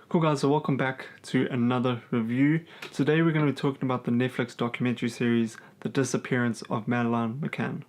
Cool guys, so welcome back to another review. Today we're going to be talking about the Netflix documentary series, The Disappearance of Madeleine McCann.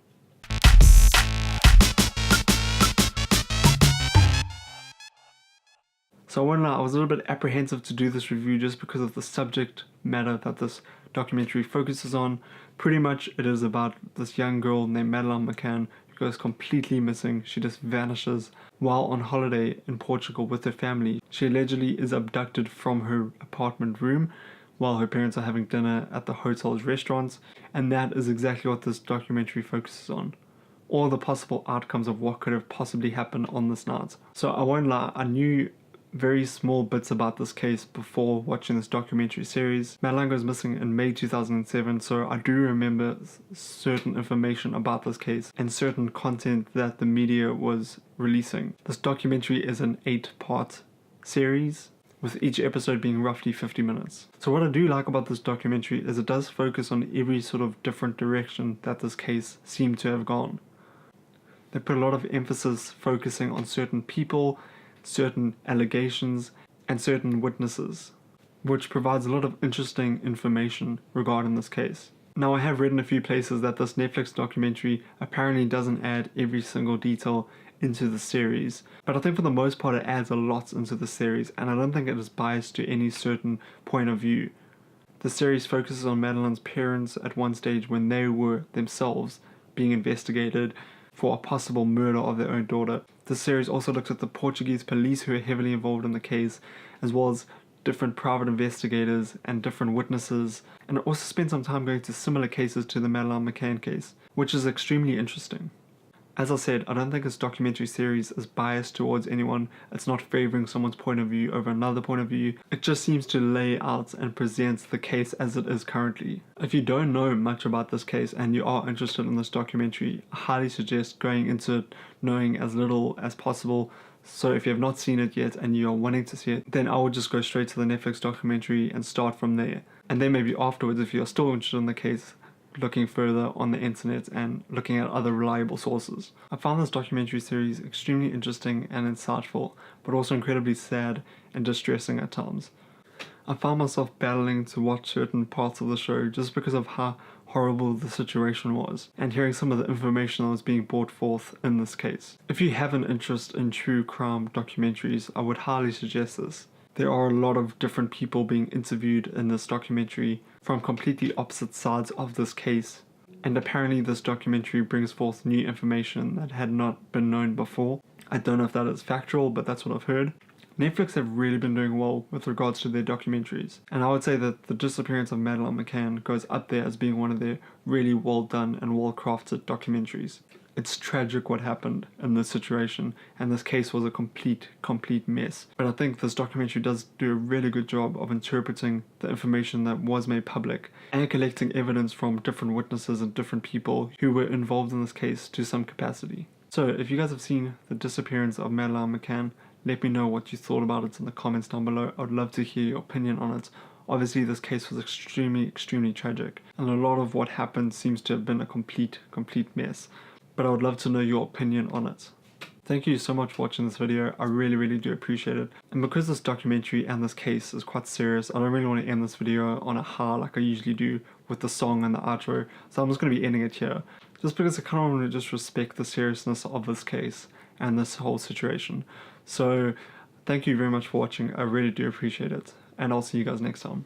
So I won't lie, I was a little bit apprehensive to do this review just because of the subject matter that this documentary focuses on. Pretty much it is about this young girl named Madeleine McCann who goes completely missing. She just vanishes while on holiday in Portugal with her family. She allegedly is abducted from her apartment room while her parents are having dinner at the hotel's restaurants, and that is exactly what this documentary focuses on. All the possible outcomes of what could have possibly happened on this night. So I won't lie, I knew very small bits about this case before watching this documentary series. Madeleine goes missing in May 2007, so I do remember certain information about this case and certain content that the media was releasing. This documentary is an 8-part series, with each episode being roughly 50 minutes. So what I do like about this documentary is it does focus on every sort of different direction that this case seemed to have gone. They put a lot of emphasis focusing on certain people, certain allegations, and certain witnesses, which provides a lot of interesting information regarding this case. Now, I have read in a few places that this Netflix documentary apparently doesn't add every single detail into the series, but I think for the most part it adds a lot into the series, and I don't think it is biased to any certain point of view. The series focuses on Madeleine's parents at one stage when they were themselves being investigated for a possible murder of their own daughter. The series also looks at the Portuguese police who are heavily involved in the case, as well as different private investigators and different witnesses, and it also spends some time going to similar cases to the Madeleine McCann case, which is extremely interesting. As I said, I don't think this documentary series is biased towards anyone. It's not favoring someone's point of view over another point of view. It just seems to lay out and present the case as it is currently. If you don't know much about this case and you are interested in this documentary, I highly suggest going into it knowing as little as possible. So if you have not seen it yet and you are wanting to see it, then I would just go straight to the Netflix documentary and start from there. And then maybe afterwards, if you're still interested in the case, looking further on the internet and looking at other reliable sources. I found this documentary series extremely interesting and insightful, but also incredibly sad and distressing at times. I found myself battling to watch certain parts of the show just because of how horrible the situation was, and hearing some of the information that was being brought forth in this case. If you have an interest in true crime documentaries, I would highly suggest this. There are a lot of different people being interviewed in this documentary from completely opposite sides of this case, and apparently this documentary brings forth new information that had not been known before. I don't know if that is factual, but that's what I've heard. Netflix have really been doing well with regards to their documentaries, and I would say that The Disappearance of Madeleine McCann goes up there as being one of their really well done and well crafted documentaries. It's tragic what happened in this situation, and this case was a complete mess. But I think this documentary does do a really good job of interpreting the information that was made public and collecting evidence from different witnesses and different people who were involved in this case to some capacity. So if you guys have seen The Disappearance of Madeleine McCann, let me know what you thought about it in the comments down below. I'd love to hear your opinion on it. Obviously this case was extremely tragic, and a lot of what happened seems to have been a complete mess. But I would love to know your opinion on it. Thank you so much for watching this video. I really do appreciate it. And because this documentary and this case is quite serious, I don't really want to end this video on a high like I usually do with the song and the outro. So I'm just going to be ending it here, just because I kind of want to just respect the seriousness of this case and this whole situation. So thank you very much for watching. I really do appreciate it. And I'll see you guys next time.